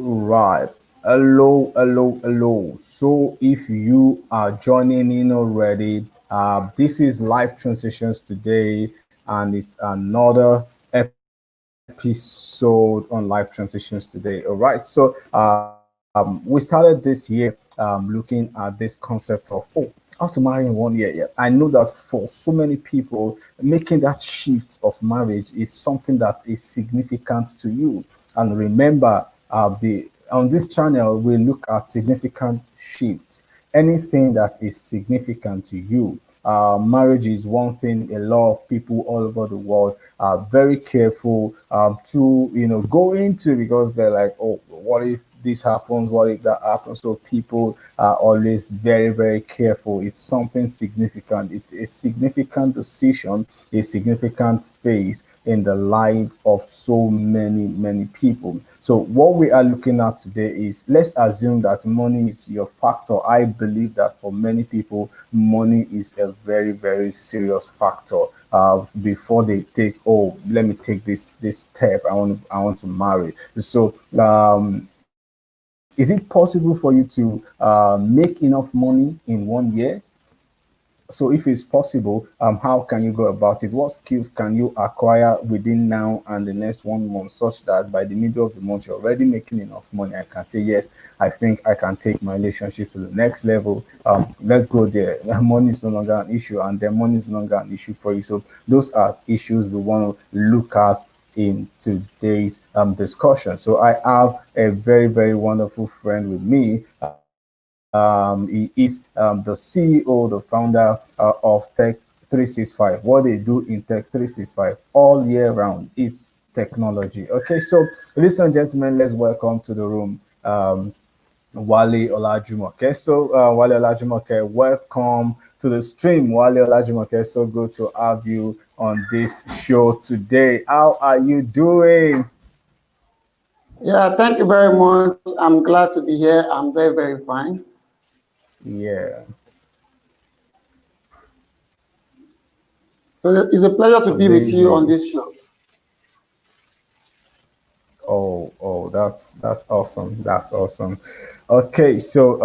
Right. Hello, hello, hello. So, if you are joining in already, this is Life Transitions today, and it's another episode on Life Transitions today. All right. So, we started this year looking at this concept of, how to marry in 1 year. Yeah, I know that for so many people, making that shift of marriage is something that is significant to you. And remember, the on this channel we look at significant shifts. Anything that is significant to you. Marriage is one thing a lot of people all over the world are very careful to go into, because they're like, oh, what if this happens, what if that happens? So people are always very, very careful. It's something significant. It's a significant decision, a significant phase in the life of so many, many people. So what we are looking at today is, let's assume that money is your factor. I believe that for many people, money is a very, very serious factor. Before they take, oh, let me take this step. I want to marry. So is it possible for you to make enough money in 1 year? So if it's possible, how can you go about it? What skills can you acquire within now and the next 1 month, such that by the middle of the month you're already making enough money? I can say, yes, I think I can take my relationship to the next level. Let's go there. Money is no longer an issue, and then money is no longer an issue for you. So those are issues we want to look at in today's discussion. So I have a very, very wonderful friend with me. He is the CEO, the founder of Tech 365. What they do in Tech 365 all year round is technology. Okay, so ladies and gentlemen, let's welcome to the room Wale Olajumoke. So, Wale Olajumoke, welcome to the stream. Wale Olajumoke, so good to have you on this show today. How are you doing? Yeah, thank you very much. I'm glad to be here. I'm very, very fine. Yeah. So it's a pleasure to be with you on Amazing. this show. Oh, that's awesome. That's awesome. Okay, so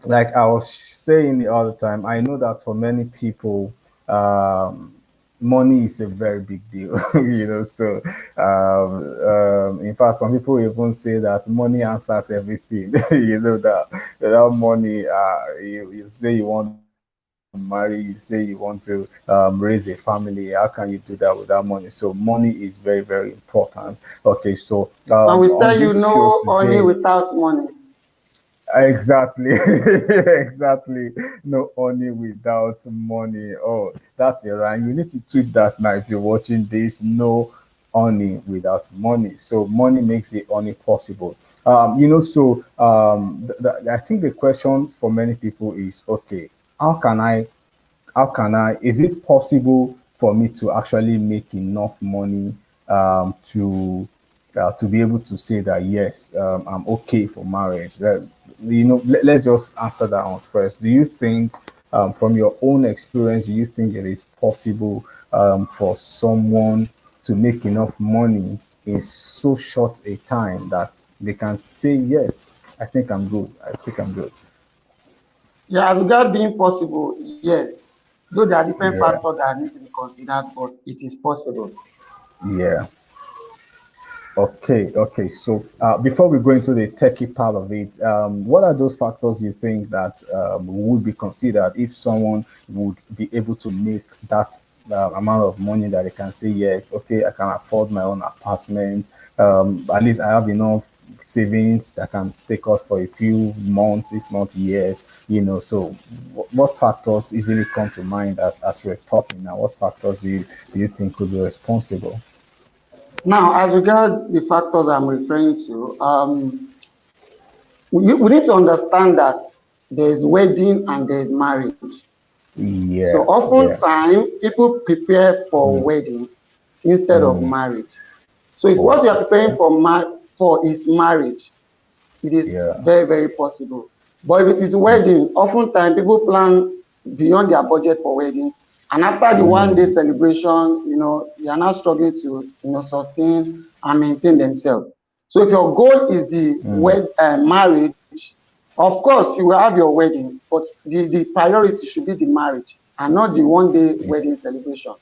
like I was saying the other time, I know that for many people, money is a very big deal. So in fact, some people even say that money answers everything. That without money, you say you want to marry, you say you want to raise a family. How can you do that without money? So money is very, very important. Okay, so And on we tell this you show no today, honey without money. exactly, exactly. No money without money. Oh, that's it, right? You need to tweet that now if you're watching this. No honey without money. So money makes it only possible. So I think the question for many people is, okay, how can I is it possible for me to actually make enough money to be able to say that, yes, I'm okay for marriage? Let's just answer that one first. Do you think, from your own experience, do you think it is possible for someone to make enough money in so short a time that they can say, yes, I think I'm good. I think I'm good. Yeah, as regard being possible, yes. Though there are different Yeah, factors that need to be considered, but it is possible. yeah. Okay. So before we go into the techie part of it, what are those factors you think that would be considered if someone would be able to make that amount of money that they can say, yes, okay, I can afford my own apartment. At least I have enough savings that can take us for a few months, if not years. So what factors easily come to mind as we're talking now? What factors do you think could be responsible? Now, as regard the factors I'm referring to, we need to understand that there's wedding and there's marriage. So Yeah, yeah. oftentimes people prepare for wedding instead of Mm, marriage. So if what you are wow. preparing for for is marriage, it is Yeah. very, very possible. But if it is wedding, oftentimes people plan beyond their budget for wedding. And after the 1 day Mm, celebration, they are now struggling to, sustain and maintain themselves. So if your goal is the marriage, of course you will have your wedding, but the priority should be the marriage and not the one-day wedding celebration.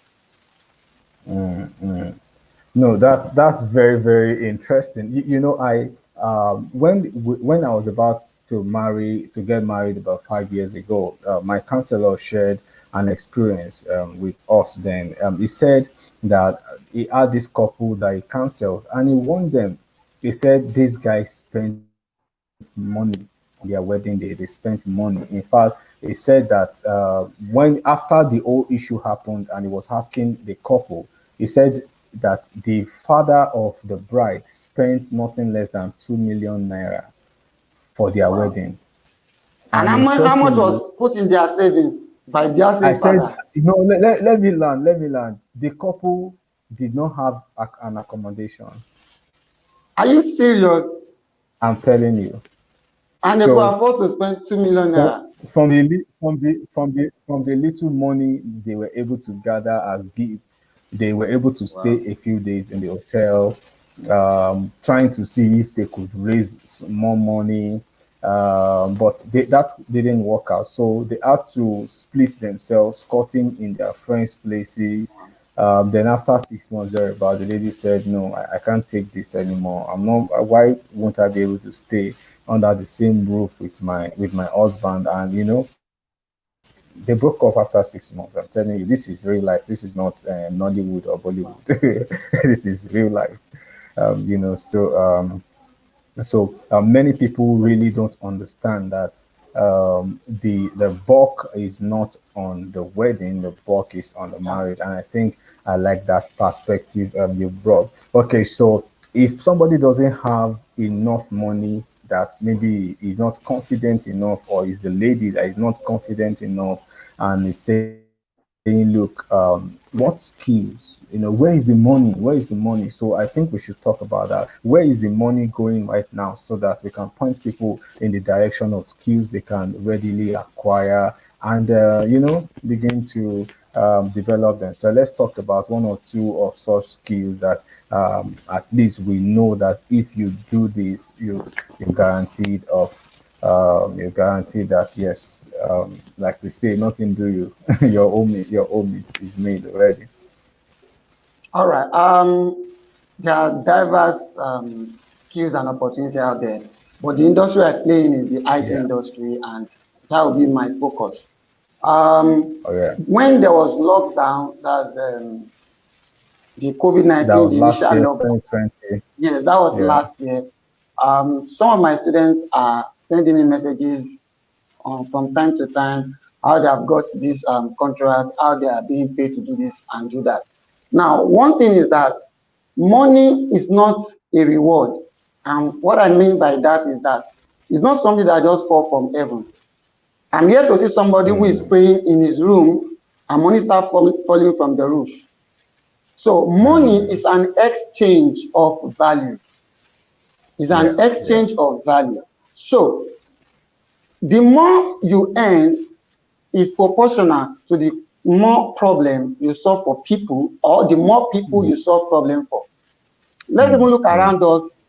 No, that's very very interesting. I when I was about to get married about 5 years ago, my counselor shared an experience with us. Then he said that he had this couple that he counseled, and he warned them. He said this guy spent money on their wedding day. They spent money. In fact, he said that when after the whole issue happened, and he was asking the couple, he said that the father of the bride spent nothing less than 2 million naira for their Wow. wedding. And And how much interestingly, was put in their savings by their I same said, father? let me land, let me land. The couple did not have an accommodation. Are you serious? I'm telling you. And they could So afford to spend 2 million naira. from the little money they were able to gather as gifts, they were able to Wow. stay a few days in the hotel, trying to see if they could raise more money. But that didn't work out, so they had to split themselves, cutting in their friends' places. Then after 6 months, thereabout, the lady said, "No, I can't take this anymore. I'm not. Why won't I be able to stay under the same roof with my husband?" And they broke up after 6 months. I'm telling you, this is real life. This is not Nollywood or Wow. Bollywood. This is real life. So many people really don't understand that the bulk is not on the wedding, the bulk is on the Yeah. marriage, and I think I like that perspective you brought. Okay, so if somebody doesn't have enough money, that maybe is not confident enough, or is the lady that is not confident enough, and is saying, "Look, what skills? Where is the money? Where is the money?" So I think we should talk about that. Where is the money going right now, so that we can point people in the direction of skills they can readily acquire, and begin to develop them. So let's talk about one or two of such skills that at least we know that if you do this, you're guaranteed of you're guaranteed that yes, like we say, nothing do you. Your home is made already. All right. There are diverse skills and opportunities out there, but the industry I play in is the IT Yeah. industry, and that will be my focus. Oh yeah. When there was lockdown, that's the COVID That 19, was the last initial year, lockdown. 2020. Yes, that was Yeah. last year. Some of my students are sending me messages from time to time how they have got this contract, how they are being paid to do this and do that. Now, one thing is that money is not a reward. And what I mean by that is that it's not something that just fall from heaven. I'm here to see somebody who is praying in his room and money start falling from the roof. So money is an exchange of value. It's Yeah. an Yeah. exchange of value. So the more you earn is proportional to the more problem you solve for people, or the more people you solve problem for. Let's even look Mm. around us.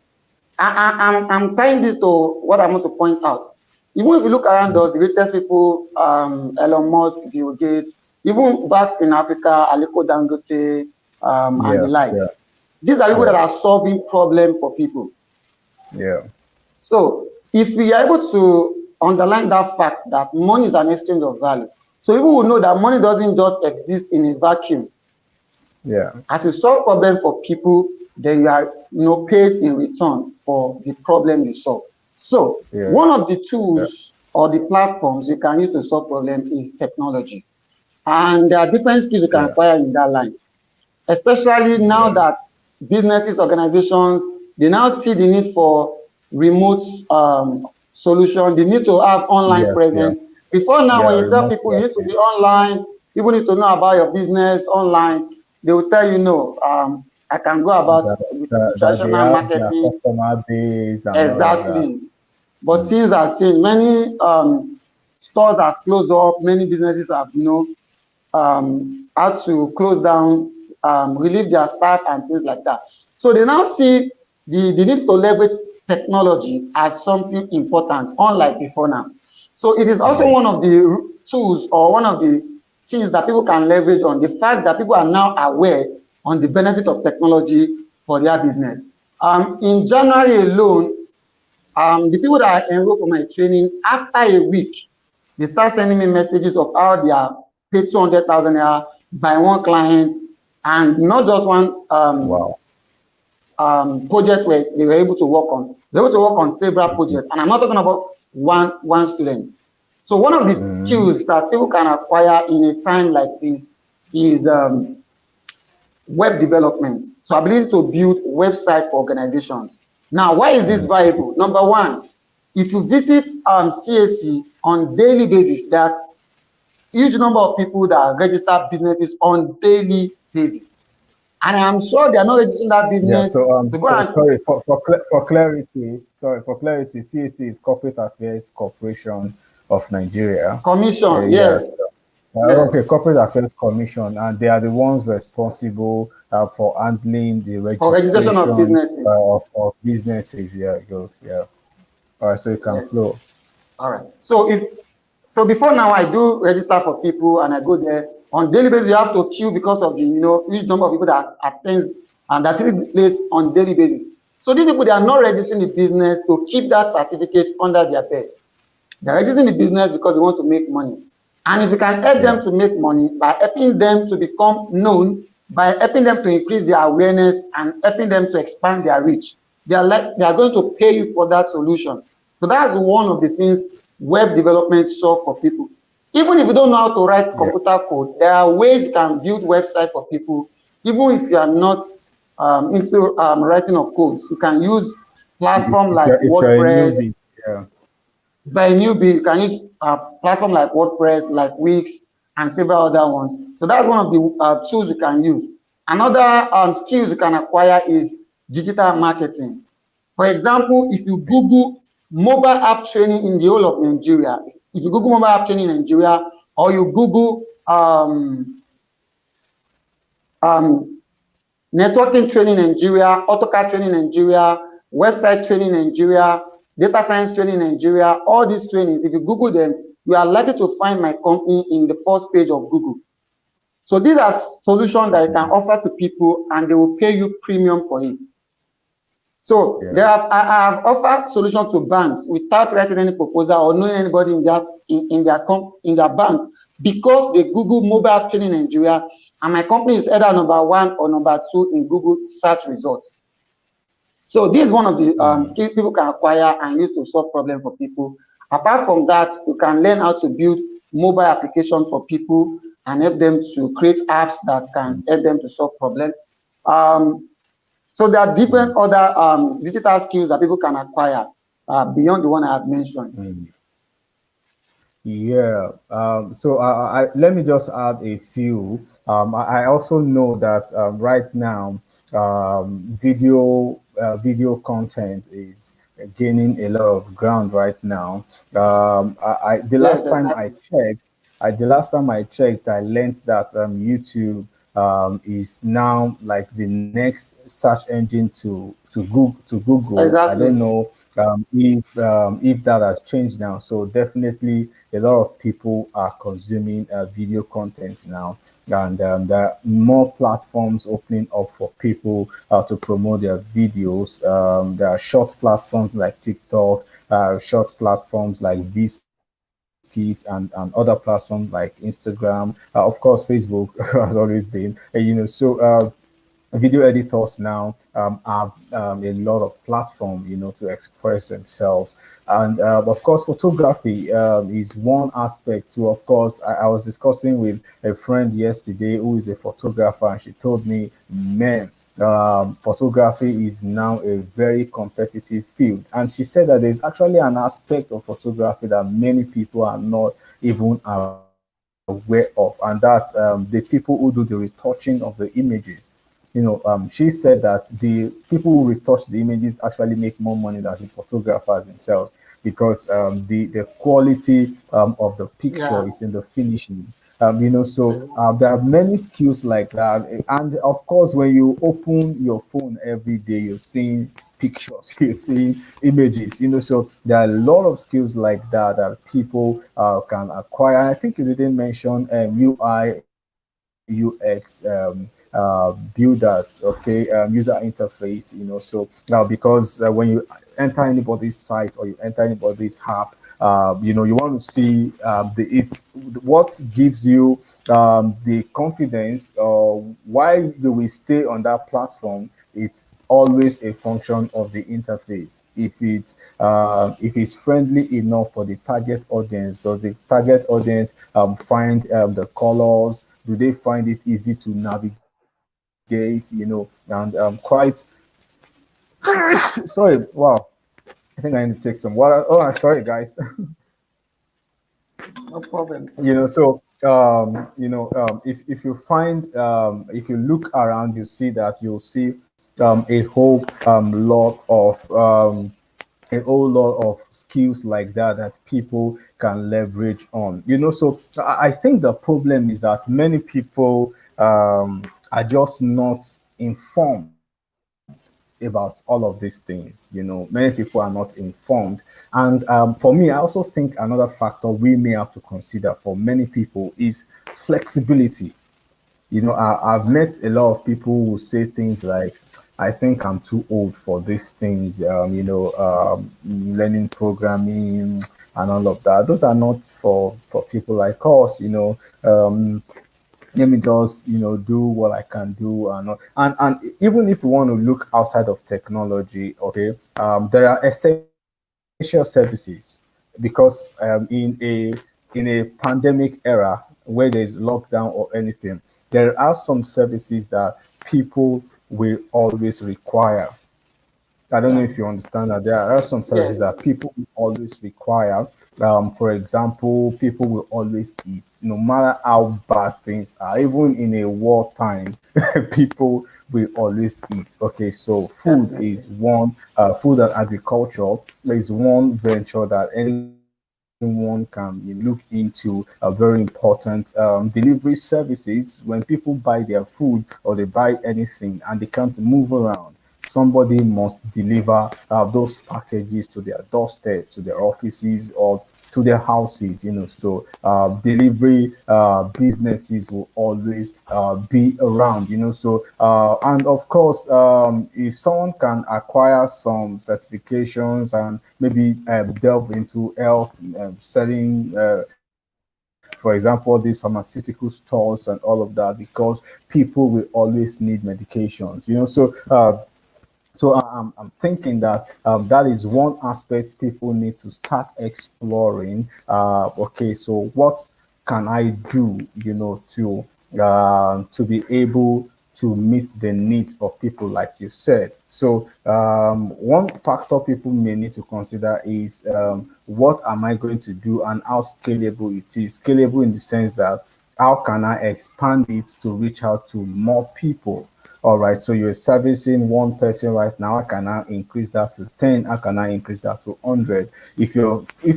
I'm tying this to what I want to point out. Even if you look around us, the richest people, Elon Musk, Bill Gates, even back in Africa, Aliko Dangote, and the Yeah. likes. Yeah. These are people that Yeah. are solving problem for people. Yeah. So if we are able to underline that fact that money is an exchange of value, so people will know that money doesn't just exist in a vacuum. Yeah. As you solve problems for people, then you are paid in return for the problem you solve. So Yeah. one of the Yeah. tools or the platforms you can use to solve problems is technology. And there are different skills you can Yeah. acquire in that line, especially now Yeah. that businesses, organizations, they now see the need for remote solution. They need to have online Yes. Yeah. presence. Before now, when Yeah. you tell Remote people you need to be working. online, people need to know about your business online, they will tell you no. I can go about That, with the that they traditional have their marketing. customer base and all of that. Exactly. But things have changed. Many stores have closed up. Many businesses have, had to close down, relieve their staff and things like that. So they now see the need to leverage technology as something important, unlike before now. So it is also one of the tools or one of the things that people can leverage on the fact that people are now aware on the benefit of technology for their business. In January alone, the people that I enroll for my training, after a week, they start sending me messages of how they are paid 200,000 naira by one client, and not just one Wow. project where they were able to work on. They were able to work on several projects, and I'm not talking about one student. So one of the skills that people can acquire in a time like this is web development. So ability to build websites for organizations. Now, why is this valuable? Number one, if you visit CAC on daily basis, there are huge number of people that register businesses on daily basis. And I'm sure they are not registering that Yeah, business to go so and sorry for clarity. Sorry for clarity. CAC is Corporate Affairs Corporation of Nigeria. commission. Yes, Yes. yes. Okay, Corporate Affairs Commission, and they are the ones responsible for handling the For registration of registration businesses. of businesses. Yeah, good. Yeah. All right, so you can Yes. flow. All right. So before now I do register for people and I go there on daily basis. You have to queue because of the huge number of people that attend and that take place on daily basis. So these people, they are not registering the business to keep that certificate under their bed. They're registering the business because they want to make money. And if you can help Yeah. them to make money by helping them to become known, by helping them to increase their awareness and helping them to expand their reach, they are going to pay you for that solution. So that's one of the things web development solve for people. Even if you don't know how to write Yeah. computer code, there are ways you can build website for people. Even if you are not into writing of codes, you can use platform like If you're a newbie, WordPress. yeah. By newbie, you can use a platform like WordPress, like Wix, and several other ones. So that's one of the tools you can use. Another skills you can acquire is digital marketing. For example, if you Google mobile app training in the whole of Nigeria, if you Google mobile app training in Nigeria, or you Google um, networking training in Nigeria, AutoCAD training in Nigeria, website training in Nigeria, data science training in Nigeria, all these trainings, if you Google them, you are likely to find my company in the first page of Google. So these are solutions that you can offer to people and they will pay you premium for it. So Yeah. I have offered solutions to banks without writing any proposal or knowing anybody in their bank, because they Google mobile training in Nigeria, and my company is either number one or number two in Google search results. So this is one of the skills people can acquire and use to solve problems for people. Apart from that, you can learn how to build mobile applications for people and help them to create apps that can help them to solve problems. Um, so there are different other digital skills that people can acquire beyond the one I have mentioned. Yeah. So let me just add a few. I also know that right now, video content is gaining a lot of ground right now. The Yes, last time I exactly. checked, I learned that YouTube is now like the next search engine to Google. I don't Exactly. know if that has changed now. So definitely, a lot of people are consuming video content now, and there are more platforms opening up for people to promote their videos. There are short platforms like TikTok, short platforms like Vskit, and other platforms like Instagram. Of course, Facebook has always been. Video editors now have a lot of platform, to express themselves. And of course, photography is one aspect too. Of course, I was discussing with a friend yesterday who is a photographer, and she told me, man, photography is now a very competitive field. And she said that there's actually an aspect of photography that many people are not even aware of, and that's the people who do the retouching of the images. She said that the people who retouch the images actually make more money than the photographers themselves, because the quality of the picture Yeah. is in the finishing. So there are many skills like that, and of course, when you open your phone every day, you're seeing pictures, you're seeing images, so there are a lot of skills like that that people can acquire. I think you didn't mention UI UX builders, okay, user interface, so now because when you enter anybody's site or you enter anybody's app, you want to see the it's what gives you the confidence or why you will stay on that platform. It's always a function of the interface. If it's friendly enough for the target audience, does the target audience find the colors? Do they find it easy to navigate? And quite sorry, wow. I think I need to take some water. Oh, I'm sorry, guys. No problem. If you find if you look around, you see that you'll see a whole lot of a whole lot of skills like that that people can leverage on. So I think the problem is that many people are just not informed about all of these things. Many people are not informed. And for me, I also think another factor we may have to consider for many people is flexibility. I've met a lot of people who say things like, I think I'm too old for these things, learning programming and all of that. Those are not for people like us, let me just do what I can do, and even if we want to look outside of technology, okay, there are essential services because in a pandemic era where there's lockdown or anything, there are some services that people will always require. I don't know Yeah. if you understand that there are some services Yes. that people will always require. For example, people will always eat, no matter how bad things are. Even in a wartime, people will always eat. Okay, so food Definitely. is one. Food and agriculture is one venture that anyone can look into. Very important delivery services. When people buy their food or they buy anything and they can't move around, somebody must deliver those packages to their doorstep, to their offices, or to their houses. So delivery businesses will always be around. So and of course, if someone can acquire some certifications and maybe delve into health, selling, for example, these pharmaceutical stores and all of that, because people will always need medications. So I'm thinking that that is one aspect people need to start exploring. Okay, so what can I do, to be able to meet the needs of people, like you said. So one factor people may need to consider is what am I going to do and how scalable it is. Scalable in the sense that how can I expand it to reach out to more people? All right, so you're servicing one person right now. How can I increase that to 10? How can I increase that to 100? If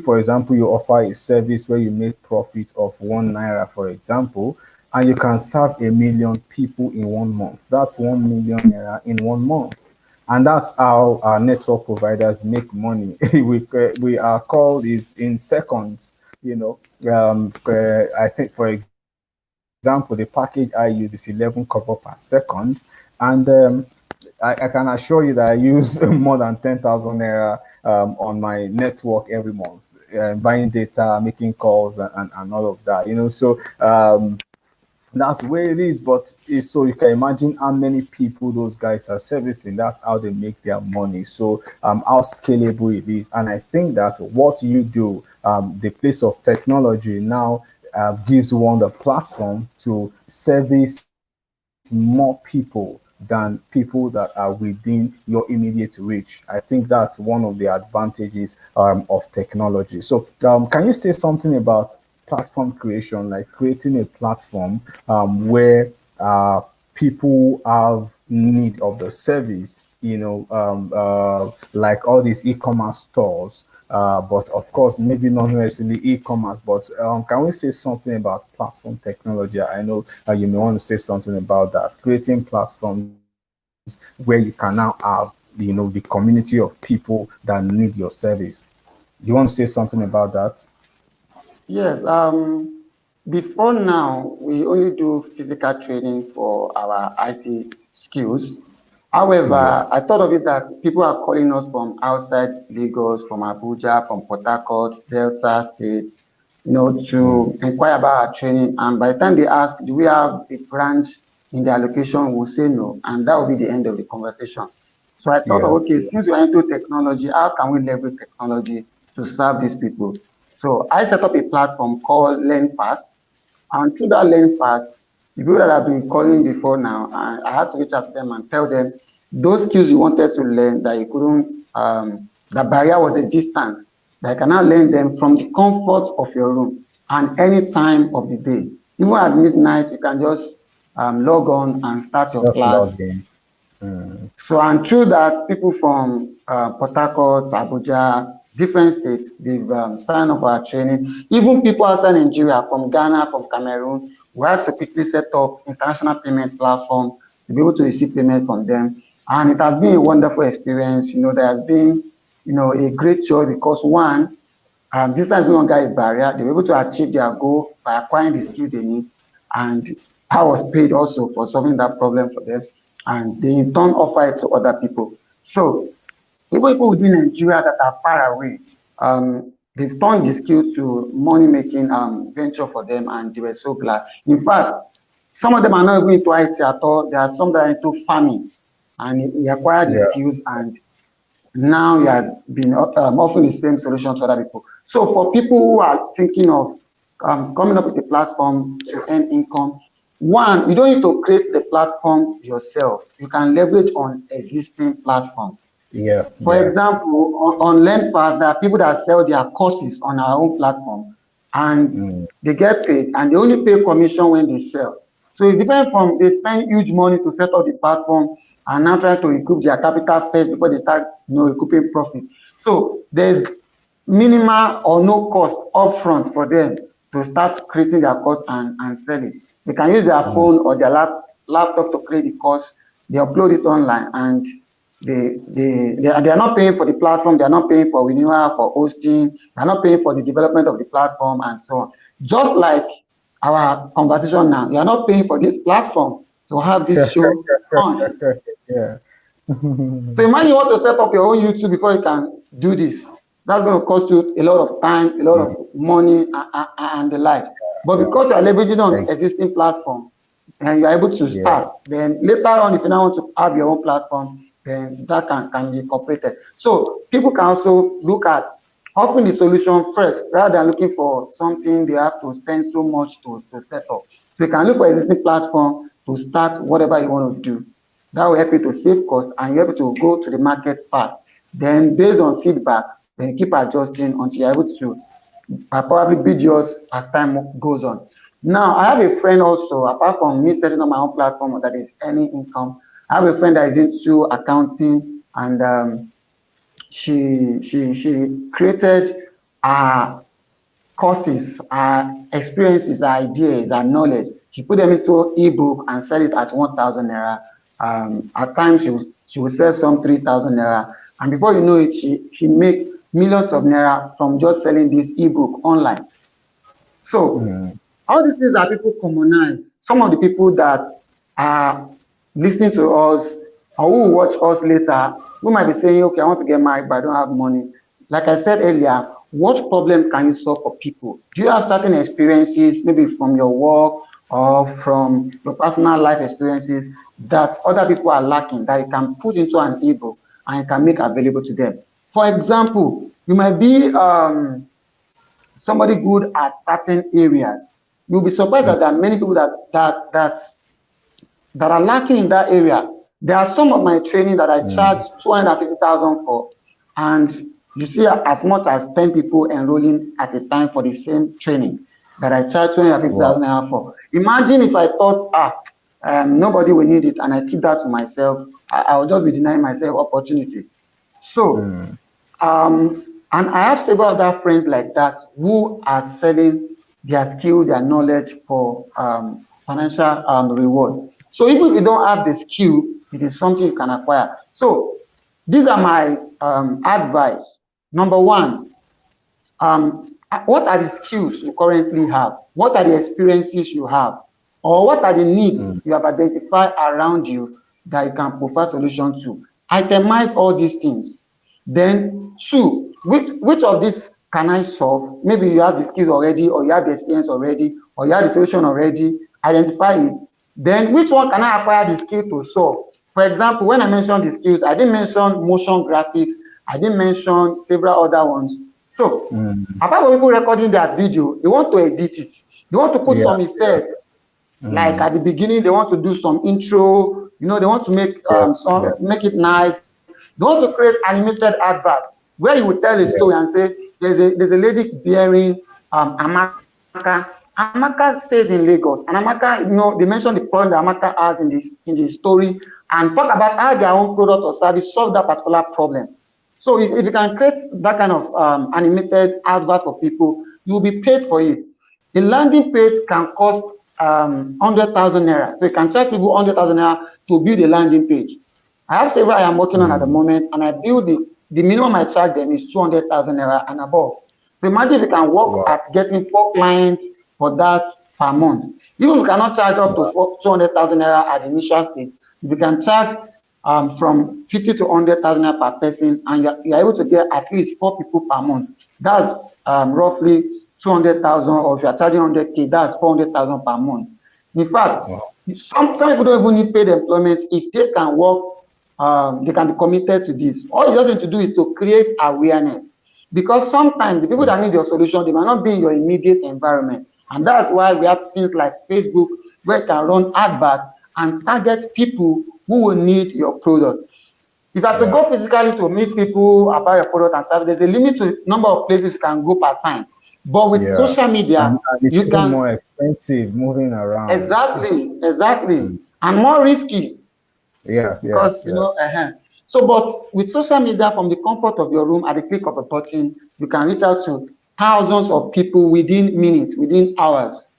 for example, you offer a service where you make profit of 1 naira, for example, and you can serve 1 million people in 1 month, that's 1 million naira in 1 month. And that's how our network providers make money. We are called is in seconds. I think, for example, the package I use is 11 kobo per second, and I can assure you that I use more than 10,000 naira on my network every month, buying data, making calls, and all of that. So that's where it is. But so you can imagine how many people those guys are servicing. That's how they make their money. So how scalable it is. And I think that what you do, the place of technology now gives one the platform to service more people than people that are within your immediate reach. I think that's one of the advantages of technology. So can you say something about platform creation, like creating a platform where people have need of the service, like all these e-commerce stores. But of course, maybe not necessarily e-commerce, but can we say something about platform technology? I know you may want to say something about that, creating platforms where you can now have the community of people that need your service. You want to say something about that? Yes, before now, we only do physical training for our IT skills. Yeah, However, I thought of it that people are calling us from outside Lagos, from Abuja, from Port Harcourt, Delta State, mm, to inquire about our training. And by the time they ask, do we have a branch in their location, we'll say no. And that will be the end of the conversation. So I thought, of, yeah, okay, since we're into technology, how can we leverage technology to serve these people? So I set up a platform called Learn Fast. And through that Learn Fast, the people that have been calling before now, I had to reach out to them and tell them those skills you wanted to learn that you couldn't, the barrier was a distance, that you can now learn them from the comfort of your room and any time of the day. Even at midnight, you can just log on and start your just class. log in. Mm, So, and through that, people from Port Harcourt, Abuja, different states, they've signed up for our training. Even people outside Nigeria, from Ghana, from Cameroon, we had to quickly set up international payment platform to be able to receive payment from them. And it has been a wonderful experience. There has been, a great joy because one, distance no longer a barrier. They were able to achieve their goal by acquiring the skill they need. And I was paid also for solving that problem for them. And they in turn offer it to other people. So even people within Nigeria that are far away, they've turned the skill to money making venture for them, and they were so glad. In fact, some of them are not even into IT at all. There are some that are into farming, and he acquired the yeah, skills, and now he has been offering the same solution to other people. So for people who are thinking of coming up with a platform to earn income, one, you don't need to create the platform yourself. You can leverage on existing platform. yeah, For yeah. example, on LearnFast, there are people that sell their courses on our own platform, and Mm, they get paid, and they only pay commission when they sell. So it's different from they spend huge money to set up the platform and now try to recoup their capital first before they start, recouping profit. So there's minimal or no cost upfront for them to start creating their course and sell it. They can use their mm. phone or their laptop to create the course. They upload it online, and they are not paying for the platform. They are not paying for renewal, for hosting. They are not paying for the development of the platform and so on. Just like our conversation now, you are not paying for this platform to have this show on. Yeah. So imagine you want to set up your own YouTube before you can do this. That's going to cost you a lot of time, a lot Mm, of money, and the likes. But yeah. because you are leveraging on Ex- existing platform and you are able to yeah. start, then later on, if you now want to have your own platform, then that can be incorporated. So people can also look at offering the solution first rather than looking for something they have to spend so much to set up. So you can look for existing platform to start whatever you want to do. That will help you to save costs and you're able to go to the market fast. Then based on feedback, then you keep adjusting until you're able to probably build yours as time goes on. Now, I have a friend also, apart from me setting up my own platform that is earning income, I have a friend that is into accounting, and she created a courses, experiences, ideas, and knowledge. She put them into ebook and sell it at 1,000 naira. At times she will sell some 3,000 naira, and before you know it, she make millions of naira from just selling this ebook online. So Mm, all these things that people commonize. Some of the people that are listening to us or who will watch us later, we might be saying, okay, I want to get married, but I don't have money. Like I said earlier, what problem can you solve for people? Do you have certain experiences, maybe from your work or from your personal life experiences, that other people are lacking, that you can put into an ebook and you can make available to them? For example, you might be somebody good at certain areas. You'll be surprised mm. that there are many people that are lacking in that area. There are some of my training that I charge Mm. 250,000 for, and you see as much as 10 people enrolling at a time for the same training that I charge 250,000 Wow. naira for. Imagine if I thought, nobody will need it, and I keep that to myself. I will just be denying myself opportunity. So Mm. and I have several other friends like that who are selling their skill, their knowledge for financial reward. So even if you don't have the skill, it is something you can acquire. So These are my advice. Number one, what are the skills you currently have? What are the experiences you have? Or what are the needs you have identified around you that you can provide solution to? Itemize all these things. Then two, which of these can I solve? Maybe you have the skills already, or you have the experience already, or you have the solution already. Identify it. Then which one can I acquire the skill to solve? For example, when I mentioned the skills, I didn't mention motion graphics, I didn't mention several other ones. So apart from people recording their video, they want to edit it. They want to put Yeah. some effects. Like at the beginning, they want to do some intro. They want to make Yeah. Yeah. make it nice. They want to create animated advert where you would tell a story Yeah. and say there's a lady bearing Amaka. Amaka stays in Lagos, and Amaka, they mention the problem that Amaka has in the story, and talk about how their own product or service solve that particular problem. So if you can create that kind of animated advert for people, you will be paid for it. A landing page can cost 100,000 naira. So you can charge people 100,000 naira to build a landing page. I have several I am working on at the moment, and I build the minimum I charge them is 200,000 naira and above. So imagine if you can work Wow. at getting 4 clients for that per month. Even if you cannot charge up to Wow. 200,000 naira at the initial stage, if you can charge from 50 to 100,000 naira per person, and you're able to get at least 4 people per month, that's roughly 200,000, or if you're charging 100K, that's 400,000 per month. In fact, Wow. some people don't even need paid employment. If they can work, they can be committed to this. All you just need to do is to create awareness. Because sometimes the people that need your solution, they might not be in your immediate environment. And that's why we have things like Facebook, where you can run adverts and target people who will need your product. If you have to Yeah. go physically to meet people about your product and service, there's a limit to number of places you can go per time. But with Yeah. social media, And it's you even can more expensive moving around. exactly, and more risky Yeah. Yeah. because Yeah. So, but with social media, from the comfort of your room, at the click of a button, you can reach out to thousands of people within minutes, within hours.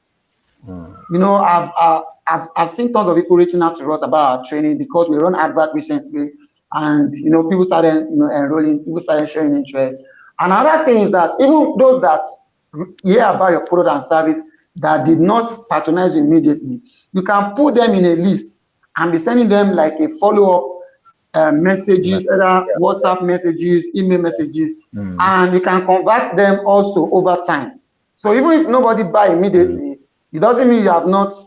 I've seen tons of people reaching out to us about our training because we run advert recently, and people started enrolling, people started showing interest. Another thing is that even those that hear about your product and service that did not patronize you immediately, you can put them in a list and be sending them like a follow-up messages, Message. either Yeah. Yeah. WhatsApp messages, email messages, Mm. and you can convert them also over time. So even if nobody buy Mm. immediately, it doesn't mean you have not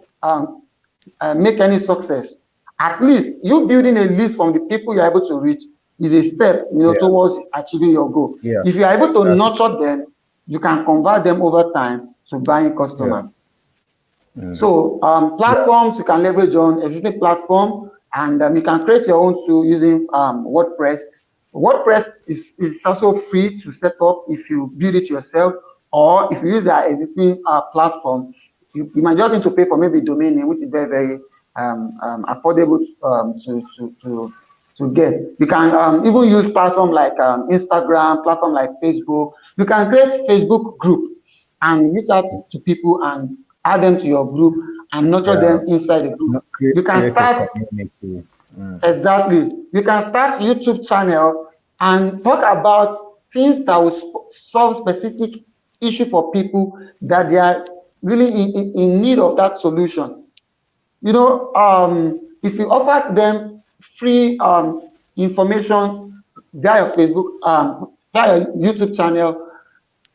make any success. At least you building a list from the people you're able to reach is a step, Yeah. towards achieving your goal. Yeah. If you're able to That's nurture them, you can convert them over time to buying yeah. customers. Mm. So Yeah. platforms you can leverage on existing platform, and you can create your own tool using WordPress. WordPress is also free to set up if you build it yourself, or if you use their existing platform, you might just need to pay for maybe domain name, which is very very affordable to get. You can even use platform like Instagram, platform like Facebook. You can create Facebook group and reach out to people and add them to your group and nurture Yeah. them inside the group. Not You can create a start community. Mm. exactly. You can start YouTube channel and talk about things that will solve specific issue for people that they are really in need of that solution. If you offer them free information via Facebook, via YouTube channel,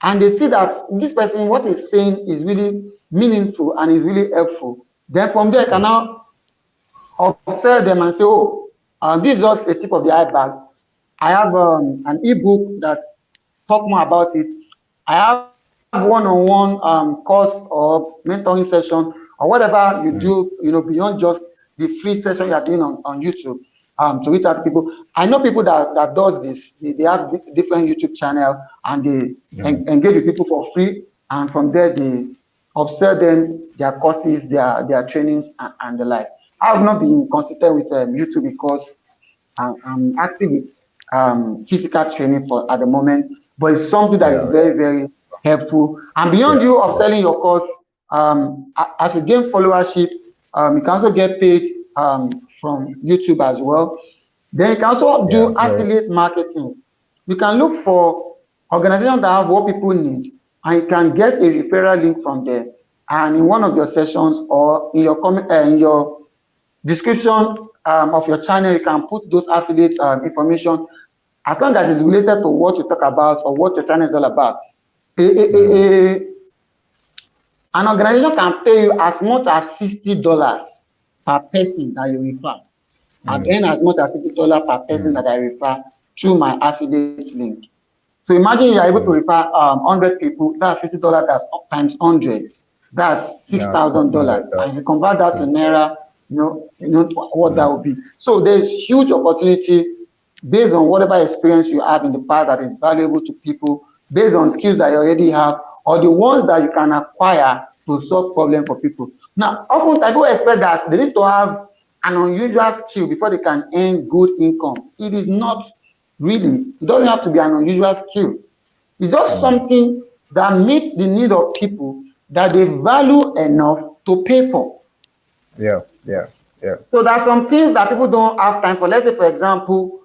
and they see that this person, what he's saying is really meaningful and is really helpful, then from there, you can now upsell them and say, oh, this is just a tip of the iceberg. I have an ebook that talk more about it. I have one-on-one course or mentoring session or whatever you do, beyond just the free session you are doing on YouTube, to reach out to people. I know people that does this. They have different YouTube channel and they Mm. engage with people for free, and from there they upsell them their courses, their trainings, and the like. I have not been consistent with YouTube because I'm active with physical training for at the moment, but it's something that is Yeah. very, very helpful. And beyond Yeah. you Yeah. upselling your course, as you gain followership, you can also get paid from YouTube as well. Then you can also Yeah. do affiliate marketing. You can look for organizations that have what people need, and you can get a referral link from them. And in one of your sessions or in your in your description of your channel, you can put those affiliate information as long as it's related to what you talk about or what your channel is all about. An organization can pay you as much as $60 per person that you refer. I've earned as much as $50 per person that I refer through my affiliate link. So imagine you are able to refer 100 people, that's $60, that's times 100, that's Yeah. $6,000. And if you convert that to Naira, you know what that would be. So there's huge opportunity based on whatever experience you have in the past that is valuable to people, based on skills that you already have, or the ones that you can acquire to solve problems for people. Now, often people expect that they need to have an unusual skill before they can earn good income. It is not really. It doesn't have to be an unusual skill. It's just something that meets the need of people that they value enough to pay for. Yeah. Yeah. Yeah. So there are some things that people don't have time for. Let's say, for example,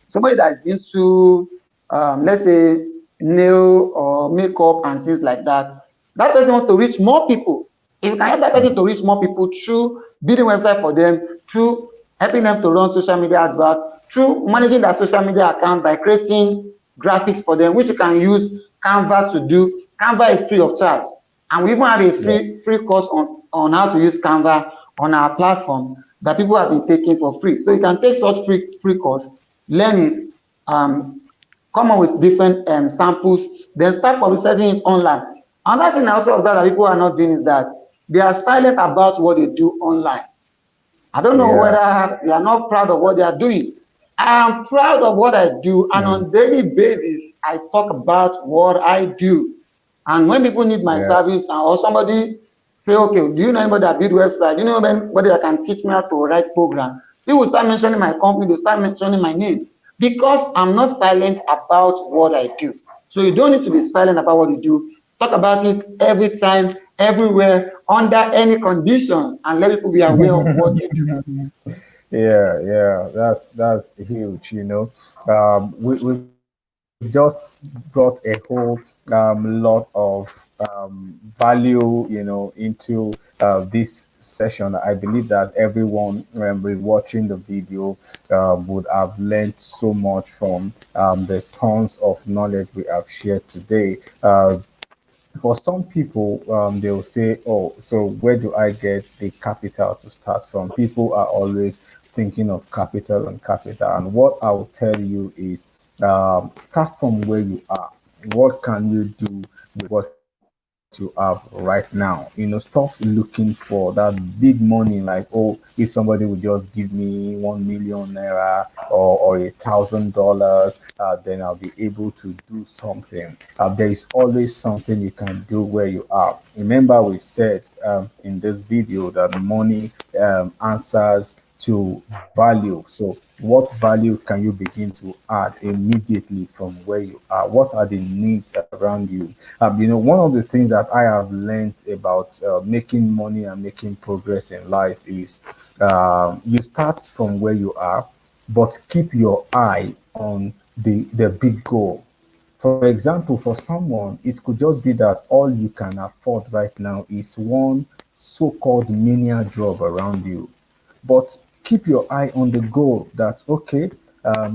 somebody that's into, let's say, nail or makeup and things like that. That person wants to reach more people. If you can help that person to reach more people through building website for them, through helping them to run social media adverts, through managing their social media account by creating graphics for them, which you can use Canva to do. Canva is free of charge. And we even have a free course on how to use Canva on our platform that people have been taking for free. So you can take such free course, learn it, come up with different samples, then start publicizing it online. Another thing I also observe that people are not doing is that they are silent about what they do online. I don't know Yeah. whether they are not proud of what they are doing. I am proud of what I do, and on daily basis, I talk about what I do. And when people need my Yeah. service, or somebody say, okay, do you know anybody that build website? Do you know anybody that can teach me how to write program? People will start mentioning my company, they'll start mentioning my name because I'm not silent about what I do. So you don't need to be silent about what you do. Talk about it every time, everywhere, under any condition, and let people be aware of what you do. Yeah, yeah, that's huge. We've just brought a whole lot of value, into this session. I believe that everyone watching the video would have learned so much from the tons of knowledge we have shared today. For some people, they'll say, "Oh, so where do I get the capital to start from?" People are always thinking of capital and capital. And what I will tell you is, start from where you are. What can you do with what you have right now? Stop looking for that big money. Like, oh, if somebody would just give me 1 million naira or $1,000, then I'll be able to do something. There is always something you can do where you are. Remember, we said in this video that money answers to value. So, what value can you begin to add immediately from where you are? What are the needs around you? One of the things that I have learned about making money and making progress in life is you start from where you are, but keep your eye on the big goal. For example, for someone, it could just be that all you can afford right now is one so-called menial job around you. But keep your eye on the goal that, okay,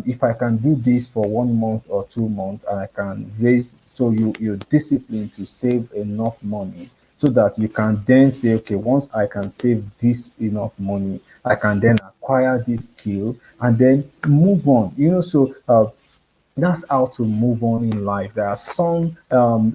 if I can do this for 1 month or 2 months and I can raise, so you're disciplined to save enough money so that you can then say, okay, once I can save this enough money, I can then acquire this skill and then move on. So that's how to move on in life. There are some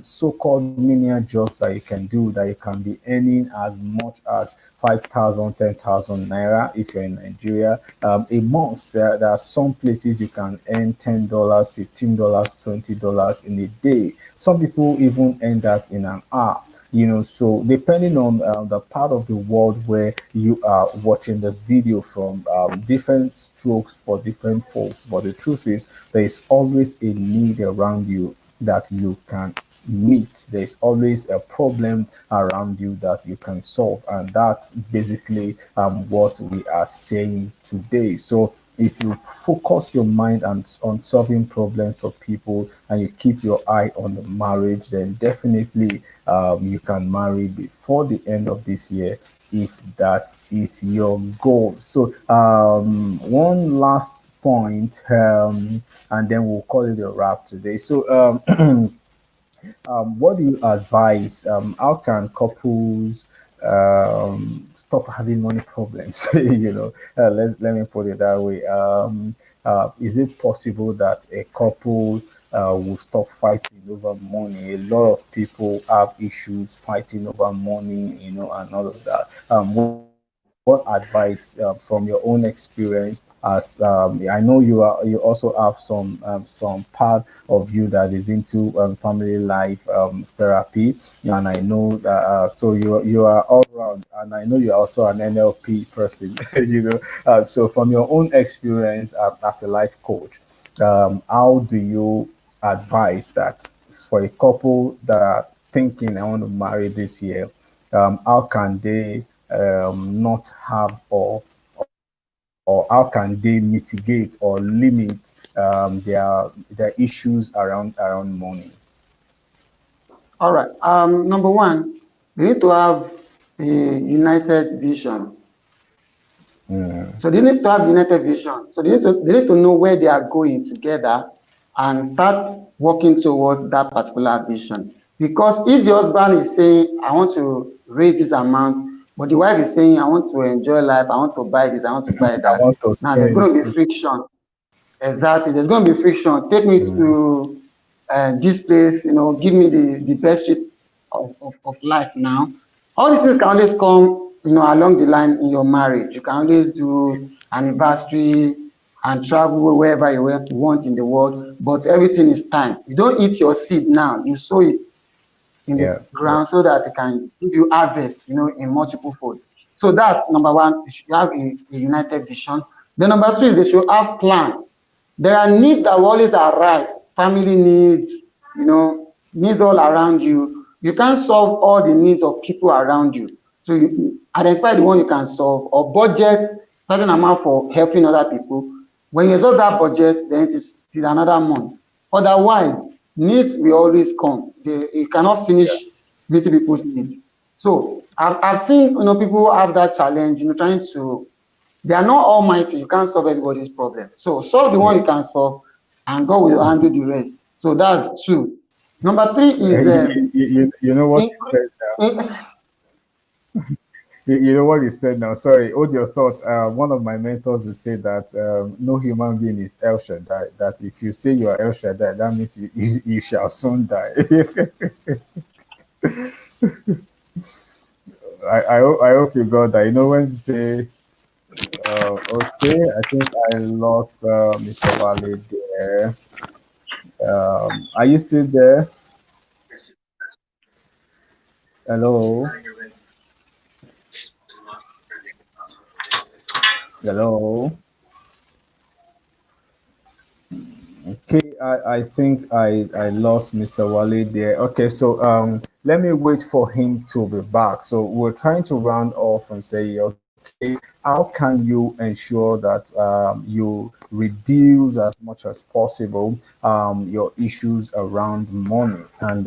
so-called menial jobs that you can do that you can be earning as much as 5,000, 10,000 naira if you're in Nigeria a month. There are some places you can earn $10, $15, $20 in a day. Some people even earn that in an hour. So depending on the part of the world where you are watching this video from, different strokes for different folks. But the truth is, there is always a need around you that you can meet, there's always a problem around you that you can solve. And that's basically what we are saying today. So if you focus your mind on solving problems for people and you keep your eye on the marriage, then definitely you can marry before the end of this year if that is your goal. So one last point, and then we'll call it a wrap today. So what do you advise? How can couples stop having money problems? Let me put it that way. Is it possible that a couple will stop fighting over money? A lot of people have issues fighting over money, and all of that. What advice from your own experience? As I know you also have some part of you that is into family life therapy, and I know that so you are all around, and I know you're also an NLP person. So from your own experience as a life coach, how do you advise that for a couple that are thinking I want to marry this year, how can they not have or how can they mitigate or limit their issues around money? All right. Number one, they need to have a united vision. So they need to have united vision. So they need to know where they are going together and start working towards that particular vision. Because if the husband is saying, I want to raise this amount, but the wife is saying, I want to enjoy life, I want to buy this, I want to buy I that. want to Now there's spend. going to be friction. Exactly. There's going to be friction. Take me to this place, give me the best street of life now. All these things can always come, along the line in your marriage. You can always do anniversary and travel wherever you want in the world, but everything is time. You don't eat your seed now, you sow it in the Yeah, yeah, ground so that it can give you harvest, in multiple folds. So that's number one. You should have a united vision. Then number two is they should have plan. There are needs that will always arise, family needs, needs all around you. You can't solve all the needs of people around you. So you identify the one you can solve or budget certain amount for helping other people. When you exhaust that budget, then it is till another month. Otherwise, needs will always come. You cannot yeah, finish meeting people's needs. So I've seen people have that challenge, trying to, they are not almighty. You can't solve everybody's problem. So solve the one yeah. you can solve, and God will handle the rest. So that's two. Number three is You know what you increase. said now. You know what you said now. Sorry, hold your thoughts. One of my mentors has said that no human being is El Shaddai. That if you say you are El Shaddai, that means you shall soon die. I hope you got that. You know when you say, okay, I think I lost Mr. Wale there. Are you still there? Hello, hello. Okay, I think I lost Mr. Wale there. Okay, so let me wait for him to be back. So we're trying to round off and say, okay, how can you ensure that you reduce as much as possible your issues around money? And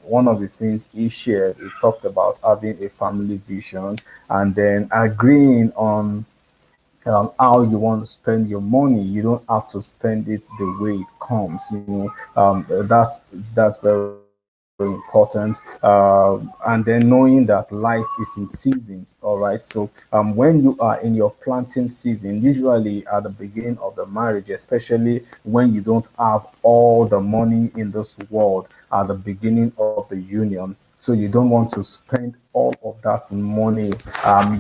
one of the things he shared, he talked about having a family vision and then agreeing on how you want to spend your money. You don't have to spend it the way it comes. That's very important. And then knowing that life is in seasons. All right. So when you are in your planting season, usually at the beginning of the marriage, especially when you don't have all the money in this world at the beginning of the union, so you don't want to spend all of that money on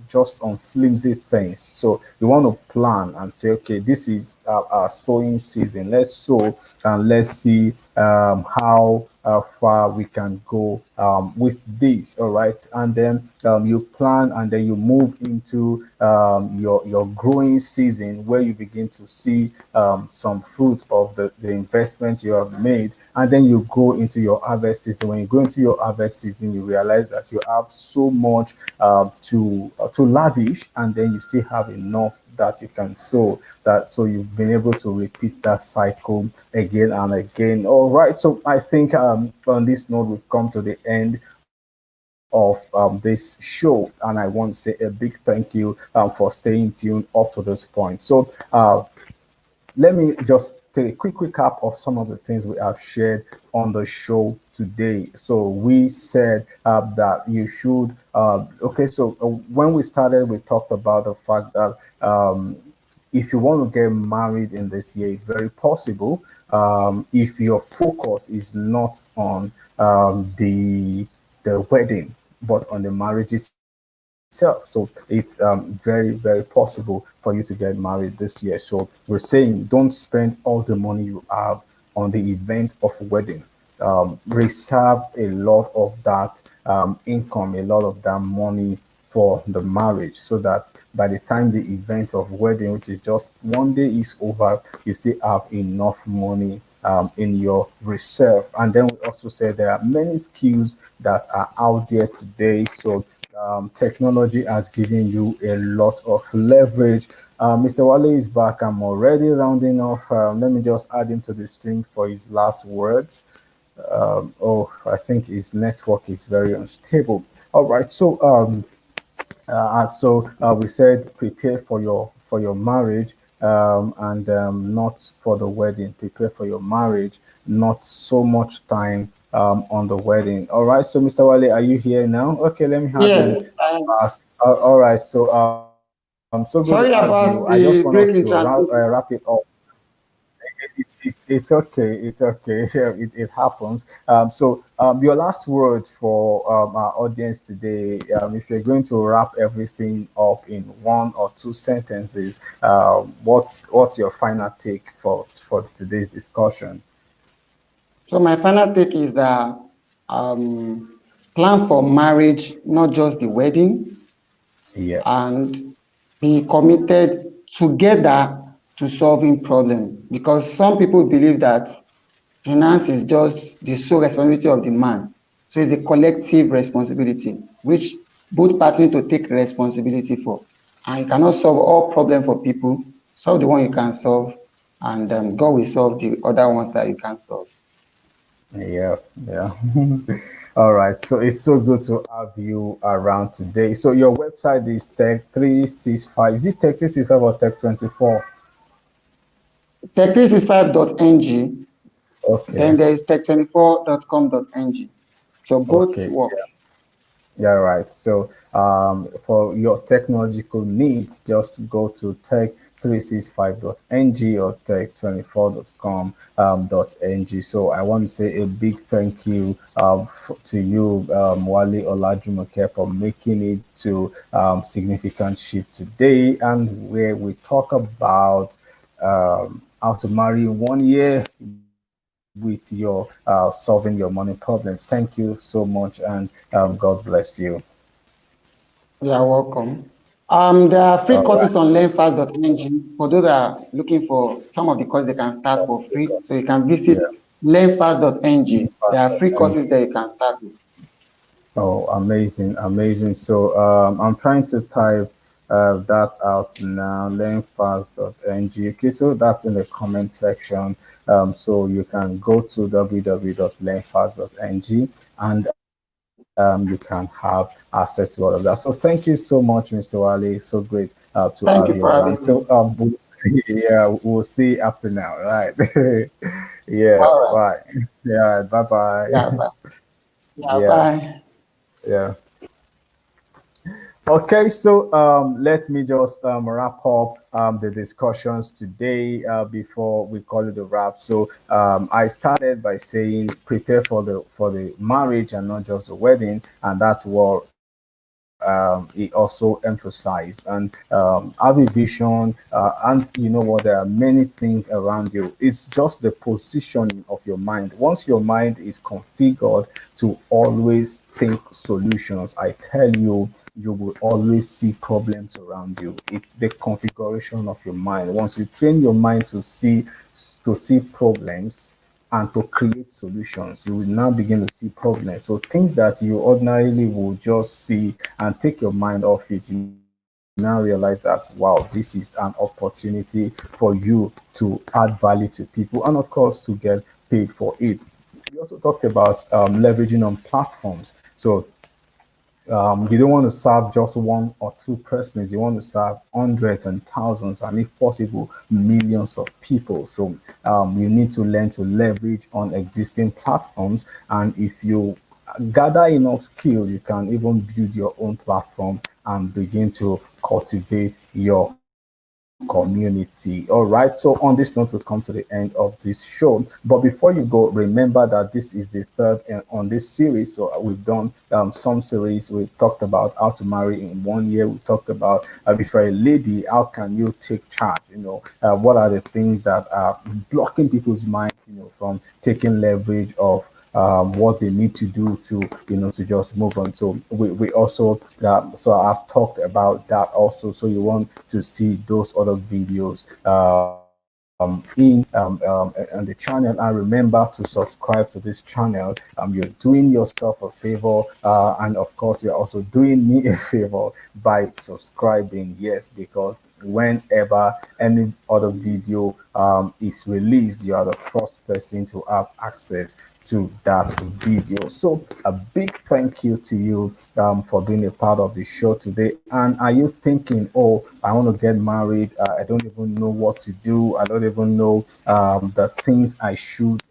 just on flimsy things. So you want to plan and say, okay, this is our sowing season, let's sow and let's see how far we can go with this, all right, and then you plan, and then you move into your growing season, where you begin to see some fruit of the investment you have made, and then you go into your harvest season. When you go into your harvest season, you realize that you have so much to lavish, and then you still have enough that you can sow. That so you've been able to repeat that cycle again and again. All right. So I think on this note, we've come to the end of this show, and I want to say a big thank you for staying tuned up to this point. So let me just take a quick recap of some of the things we have shared on the show today. So we said that you should. Okay, so when we started, we talked about the fact that if you want to get married in this year, it's very possible. If your focus is not on the wedding, but on the marriage itself. So it's very, very possible for you to get married this year. So we're saying don't spend all the money you have on the event of a wedding. Reserve a lot of that income, a lot of that money for the marriage, so that by the time the event of wedding, which is just one day, is over, you still have enough money in your reserve. And then we also said there are many skills that are out there today. So technology has given you a lot of leverage. Mr. Wale is back. I'm already rounding off. Let me just add him to the stream for his last words. Oh, I think his network is very unstable. All right. So we said prepare for your marriage, and not for the wedding. Prepare for your marriage, not so much time on the wedding. All right. So Mr. Wale, are you here now? Okay, let me have him Yes, I, back. All right. So so good to have you. I sorry just want us about to the break in wrap it transmission. up. It's okay. It's okay. Yeah, it happens. Your last word for our audience today, if you're going to wrap everything up in one or two sentences, what's your final take for today's discussion? So my final take is that plan for marriage, not just the wedding, Yeah. and be committed together to solving problems. Because some people believe that finance is just the sole responsibility of the man. So it's a collective responsibility, which both parties need to take responsibility for. And you cannot solve all problems for people. Solve the one you can solve, and God will solve the other ones that you can't solve. Yeah, yeah. All right. So it's so good to have you around today. So your website is Tech365. Is it Tech365 or Tech24? Tech365.ng, then Okay. there is tech24.com.ng. So both Okay. works. Yeah, right. So for your technological needs, just go to tech365.ng or tech24.com .ng. So I want to say a big thank you to you, Wale Olajumoke, for making it to significant shift today, and where we talk about how to marry in 1 year with your solving your money problems. Thank you so much, and God bless you. You are welcome. There are free All right. courses on learnfast.ng for those that are looking for some of the courses they can start for free. So you can visit Yeah. learnfast.ng. There are free courses that you can start with. Oh, amazing, amazing. So I'm trying to type that out now, learnfast.ng. Okay, so that's in the comment section. So you can go to www.learnfast.ng, and you can have access to all of that. So thank you so much, Mr. Wale. So great to have you Thank you around. for So having me. yeah, we'll see after now, right? Yeah, All right. bye. Yeah, bye bye. Yeah, bye. Yeah, Yeah, bye. yeah. Okay, so let me just wrap up the discussions today before we call it a wrap. So I started by saying prepare for the marriage and not just the wedding, and that's what he also emphasized. And have a vision, and you know what, there are many things around you. It's just the positioning of your mind. Once your mind is configured to always think solutions, I tell you, you will always see problems around you. It's the configuration of your mind. Once you train your mind to see problems and to create solutions, you will now begin to see problems. So things that you ordinarily would just see and take your mind off it, you now realize that, wow, this is an opportunity for you to add value to people and of course to get paid for it. We also talked about leveraging on platforms. So you don't want to serve just one or two persons. You want to serve hundreds and thousands, and if possible, millions of people. So you need to learn to leverage on existing platforms. And if you gather enough skill, you can even build your own platform and begin to cultivate your community. All right. So on this note, we come to the end of this show. But before you go, remember that this is the third on this series. So we've done some series. We talked about how to marry in 1 year. We talked about if you're a lady, how can you take charge? What are the things that are blocking people's minds, from taking leverage of what they need to do to just move on. So we also so I've talked about that also. So you want to see those other videos on the channel, and remember to subscribe to this channel. You're doing yourself a favor, and of course you're also doing me a favor by subscribing. Yes, because whenever any other video is released, you are the first person to have access to that video. So a big thank you to you for being a part of the show today. And are you thinking, oh, I want to get married, I don't even know what to do, I don't even know the things I should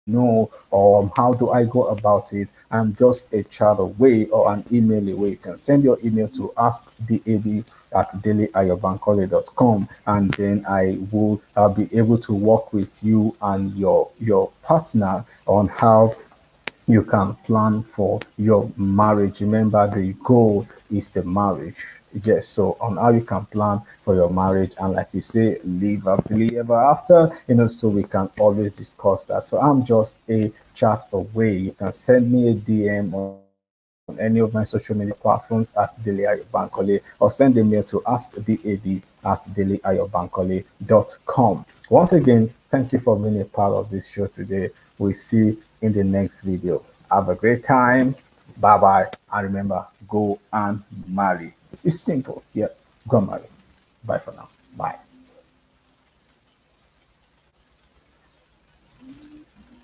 know, or how do I go about it? I'm just a chat away or an email away. You can send your email to askdab@dailyayurbankole.com, and then I will be able to work with you and your partner on how you can plan for your marriage. Remember, the goal is the marriage. Yes, so on how you can plan for your marriage, and like we say, live happily ever after, so we can always discuss that. So I'm just a chat away. You can send me a DM on any of my social media platforms at Daily Ayobankole, or send a mail to askdab@dailyayurbankole.com. Once again, thank you for being a part of this show today. We see in the next video. Have a great time. Bye bye. And remember, go and marry. It's simple. Yeah, go marry. Bye for now. Bye.